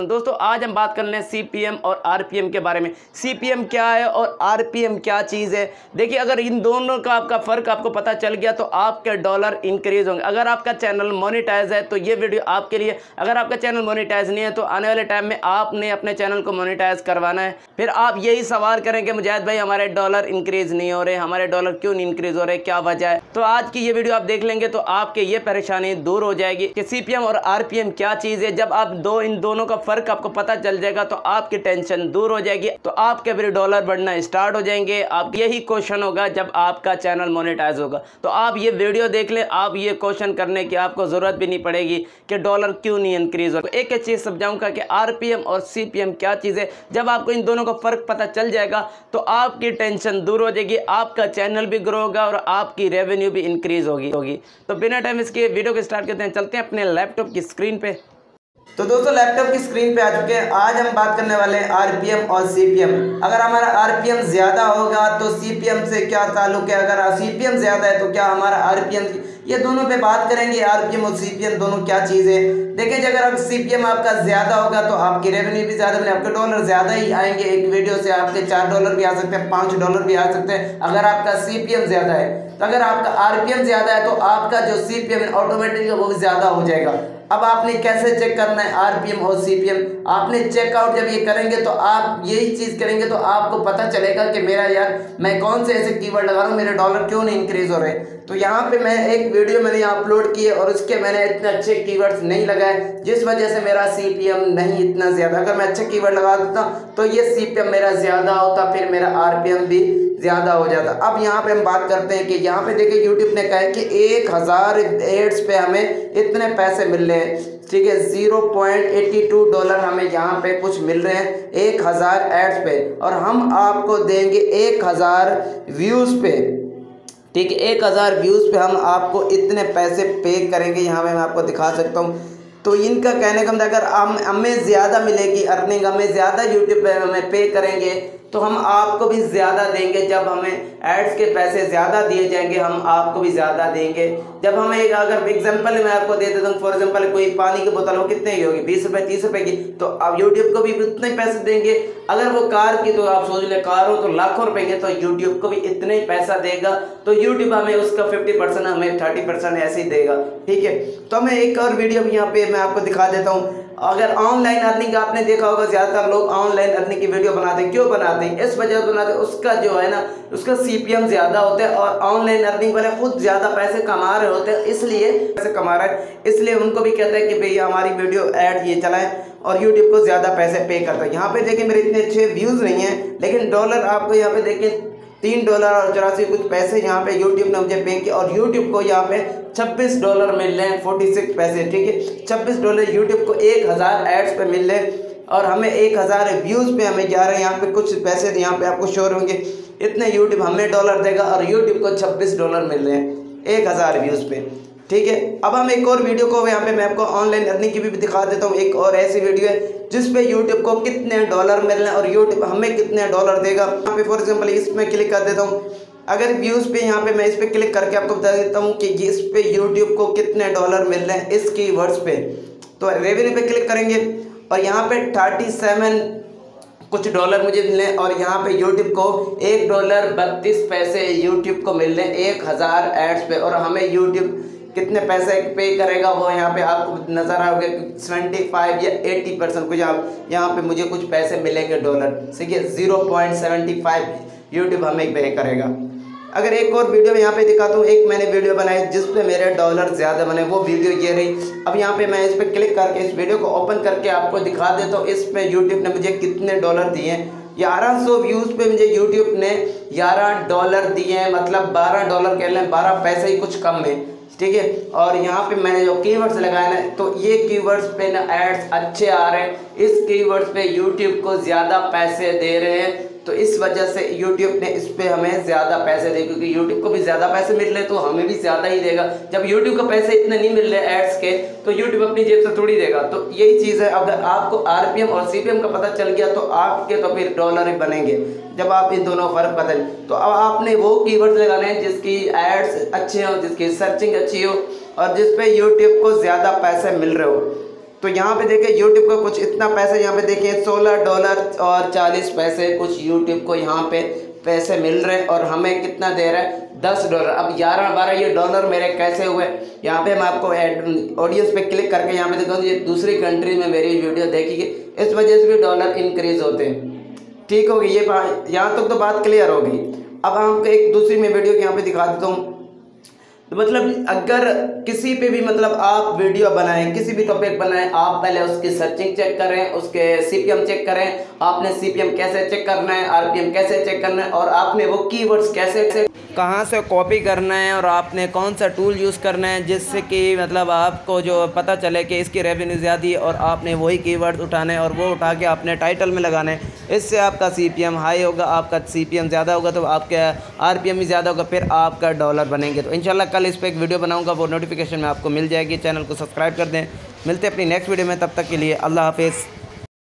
दोस्तों आज हम बात कर रहे हैं सीपीएम और आरपीएम के बारे में। सीपीएम क्या है और आरपीएम क्या चीज़ है। देखिए, अगर इन दोनों का आपका फ़र्क आपको पता चल गया तो आपके डॉलर इंक्रीज होंगे। अगर आपका चैनल मोनेटाइज है तो ये वीडियो आपके लिए। अगर आपका चैनल मोनेटाइज नहीं है तो आने वाले टाइम में आपने अपने चैनल को मोनेटाइज करवाना है। फिर आप यही सवाल करें कि मुजाहिद भाई हमारे डॉलर इंक्रीज नहीं हो रहे, हमारे डॉलर क्यों नहीं इंक्रीज हो रहे, क्या वजह है। तो आज की ये वीडियो आप देख लेंगे तो आपके ये परेशानी दूर हो जाएगी कि सीपीएम और आरपीएम क्या चीज़ है। जब आप इन दोनों का फ़र्क आपको पता चल जाएगा तो आपकी टेंशन दूर हो जाएगी, तो आपके फिर डॉलर बढ़ना स्टार्ट हो जाएंगे। आप यही क्वेश्चन होगा जब आपका चैनल मोनेटाइज होगा। तो आप ये वीडियो देख लें, आप ये क्वेश्चन करने की आपको ज़रूरत भी नहीं पड़ेगी कि डॉलर क्यों नहीं इंक्रीज हो। तो एक चीज़ समझाऊंगा कि आरपीएम और सीपीएम क्या चीज़ है। जब आपको इन दोनों का फ़र्क पता चल जाएगा तो आपकी टेंशन दूर हो जाएगी, आपका चैनल भी ग्रो होगा और आपकी रेवेन्यू भी इंक्रीज होगी। तो बिना टाइम इसके वीडियो को स्टार्ट करते हैं, चलते हैं अपने लैपटॉप की स्क्रीन पे। तो दोस्तों लैपटॉप की स्क्रीन पे आ चुके हैं। आज हम बात करने वाले हैं आरपीएम और सीपीएम। अगर हमारा आरपीएम ज़्यादा होगा तो सीपीएम से क्या ताल्लुक है, अगर सीपीएम ज़्यादा है तो क्या हमारा आरपीएम, ये दोनों पे बात करेंगे। आरपीएम और सीपीएम दोनों क्या चीज़ है। देखिए, अगर सीपीएम आपका ज़्यादा होगा तो आपकी रेवेन्यू भी ज़्यादा बने, आपके डॉलर ज़्यादा ही आएंगे। एक वीडियो से आपके $4 भी आ सकते हैं, $5 भी आ सकते हैं अगर आपका सीपीएम ज़्यादा है। तो अगर आपका आरपीएम ज़्यादा है तो आपका जो सीपीएम है ऑटोमेटिकली वो भी ज़्यादा हो जाएगा। अब आपने कैसे चेक करना है आरपीएम और सीपीएम, आपने चेकआउट जब ये करेंगे तो आप यही चीज़ करेंगे तो आपको पता चलेगा कि मेरा यार मैं कौन से ऐसे कीवर्ड लगा रहा हूँ, मेरे डॉलर क्यों नहीं इंक्रीज हो रहे। तो यहाँ पे मैं एक वीडियो मैंने अपलोड की है और उसके मैंने इतने अच्छे कीवर्ड्स नहीं लगाए जिस वजह से मेरा सीपीएम नहीं इतना ज़्यादा। अगर मैं अच्छे कीवर्ड लगा देता तो ये सीपीएम मेरा ज़्यादा होता, फिर मेरा आरपीएम भी ज़्यादा हो जाता। अब यहाँ पे हम बात करते हैं कि यहाँ पे देखिए यूट्यूब ने कहा है कि 1000 एड्स पे हमें इतने पैसे मिल रहे हैं, ठीक है। $0.82 हमें यहाँ पे कुछ मिल रहे हैं 1000 एड्स पे, और हम आपको देंगे 1000 व्यूज़ पे, ठीक है। 1000 व्यूज़ पे हम आपको इतने पैसे पे करेंगे। यहाँ पे मैं आपको दिखा सकता हूँ। तो इनका कहने का मतलब अगर हमें ज़्यादा मिलेगी अर्निंग, हमें ज़्यादा यूट्यूब पे हमें पे करेंगे तो हम आपको भी ज़्यादा देंगे। जब हमें एड्स के पैसे ज़्यादा दिए जाएंगे हम आपको भी ज़्यादा देंगे। जब हमें अगर एग्जांपल मैं आपको दे देता हूँ, फॉर एग्जांपल कोई पानी की बोतल वो कितने की होगी, 20 रुपये 30 रुपये की, तो आप यूट्यूब को भी उतने पैसे देंगे। अगर वो कार की, तो आप सोच लें कार हो तो लाखों रुपए की, तो यूट्यूब को भी इतने ही पैसा देगा। तो यूट्यूब हमें उसका 50%, हमें 30% ऐसे ही देगा, ठीक है। तो मैं एक और वीडियो भी यहाँ पे मैं आपको दिखा देता हूँ। अगर ऑनलाइन अर्निंग आपने देखा होगा, ज़्यादातर लोग ऑनलाइन अर्निंग की वीडियो बनाते हैं। क्यों बनाते हैं? इस वजह से बनाते हैं, उसका जो है ना उसका सीपीएम ज़्यादा होता है और ऑनलाइन अर्निंग वाले खुद ज़्यादा पैसे कमा रहे होते हैं, इसलिए पैसे कमा रहे हैं, इसलिए उनको भी कहते हैं कि भैया हमारी वीडियो ऐड ये चलाएं, और यूट्यूब को ज़्यादा पैसे पे करता है। यहाँ पे देखिए मेरे इतने अच्छे व्यूज़ नहीं हैं, लेकिन डॉलर आपको यहाँ पे देखिए $3.84 कुछ पैसे यहाँ पे यूट्यूब ने मुझे पे किया, और यूट्यूब को यहाँ पे $26 मिल रहे हैं 46 पैसे, ठीक है। $26 यूट्यूब को 1000 एड्स पे मिल रहे हैं और हमें 1000 व्यूज़ पे हमें जा रहे हैं। यहाँ पे कुछ पैसे यहाँ पे आपको शोर होंगे, इतने यूट्यूब हमें डॉलर देगा और यूट्यूब को $26 मिल रहे हैं 1000 व्यूज़ पे, ठीक है। अब हम एक और वीडियो को यहाँ पे मैं आपको ऑनलाइन अर्निंग की भी दिखा देता हूँ। एक और ऐसी वीडियो है जिस पे यूट्यूब को कितने डॉलर मिल रहे हैं और यूट्यूब हमें कितने डॉलर देगा। यहाँ पे फॉर एग्जांपल इसमें क्लिक कर देता हूँ। अगर व्यूज़ पे यहाँ पे मैं इस पर क्लिक करके आपको बता देता हूँ कि इस पे यूट्यूब को कितने डॉलर मिल रहे हैं इस कीवर्ड्स पे। तो रेवेन्यू पे क्लिक करेंगे और यहाँ पे 37 कुछ डॉलर मुझे मिले, और यहाँ पे यूट्यूब को $1.32 यूट्यूब को मिल रहे हैं 1000 एड्स पे, और हमें यूट्यूब कितने पैसे पे करेगा वो यहाँ पे आपको नज़र आओगे 75 या 80% कुछ। आप यहाँ पे मुझे कुछ पैसे मिलेंगे डॉलर, ठीक है। 0.75 यूट्यूब हमें पे करेगा। अगर एक और वीडियो यहाँ पे दिखाता हूँ, एक मैंने वीडियो बनाई जिस पे मेरे डॉलर ज़्यादा बने, वो वीडियो ये रही। अब यहाँ पे मैं इस पर क्लिक करके इस वीडियो को ओपन करके आपको दिखा देता हूँ इस पे यूट्यूब ने मुझे कितने डॉलर दिए हैं। 1100 व्यूज़ पे मुझे यूट्यूब ने $11 दिए हैं, मतलब $12 कह लें, 12 पैसे ही कुछ कम है, ठीक है। और यहाँ पे मैंने जो कीवर्ड्स लगाए ना, तो ये कीवर्ड्स पे ना एड्स अच्छे आ रहे हैं, इस कीवर्ड्स पे यूट्यूब को ज़्यादा पैसे दे रहे हैं। तो इस वजह से यूट्यूब ने इस पे हमें ज़्यादा पैसे दे, क्योंकि यूट्यूब को भी ज़्यादा पैसे मिल रहे तो हमें भी ज़्यादा ही देगा। जब यूट्यूब को पैसे इतने नहीं मिल रहे एड्स के, तो यूट्यूब अपनी जेब से थोड़ी देगा। तो यही चीज़ है। अगर आपको आरपीएम और सीपीएम का पता चल गया तो आपके तो फिर डॉलर ही बनेंगे जब आप इन दोनों फ़र्क बदल। तो अब आपने वो कीवर्ड्स लगाने हैं जिसकी एड्स अच्छे हो, जिसकी सर्चिंग अच्छी हो और जिस पे यूट्यूब को ज़्यादा पैसे मिल रहे हो। तो यहाँ पे देखें यूट्यूब का कुछ इतना पैसा, यहाँ पे देखें $16 और 40 पैसे कुछ यूट्यूब को यहाँ पे पैसे मिल रहे हैं, और हमें कितना दे रहा है $10। अब 11-12 ये डॉलर मेरे कैसे हुए, यहाँ पे मैं आपको ऑडियंस पे क्लिक करके यहाँ पे देखो ये दूसरी कंट्री में मेरी वीडियो देखी गई, इस वजह से भी डॉलर इंक्रीज होते हैं। ठीक होगी, ये यहाँ तक तो बात क्लियर होगी। अब हम एक दूसरी में वीडियो यहाँ पे दिखा देता हूँ। तो मतलब अगर किसी पे भी मतलब आप वीडियो बनाएं, किसी भी टॉपिक बनाएं, आप पहले उसकी सर्चिंग चेक करें, उसके सीपीएम चेक करें, आपने सीपीएम कैसे चेक करना है, आरपीएम कैसे चेक करना है, और आपने वो कीवर्ड्स कैसे कहाँ से कॉपी करना है, और आपने कौन सा टूल यूज़ करना है जिससे कि मतलब आपको जो पता चले कि इसकी रेवेन्यू ज़्यादा है, और आपने वही कीवर्ड्स उठाने और वो उठा के अपने टाइटल में लगाने हैं। इससे आपका सीपीएम हाई होगा, आपका सीपीएम ज़्यादा होगा तो आपका आरपीएम भी ज़्यादा होगा, फिर आपका डॉलर बनेंगे। तो इंशाल्लाह कल इस पर एक वीडियो बनाऊँगा, वो नोटिफिकेशन में आपको मिल जाएगी। चैनल को सब्सक्राइब कर दें। मिलते हैं अपनी नेक्स्ट वीडियो में, तब तक के लिए अल्लाह हाफिज़।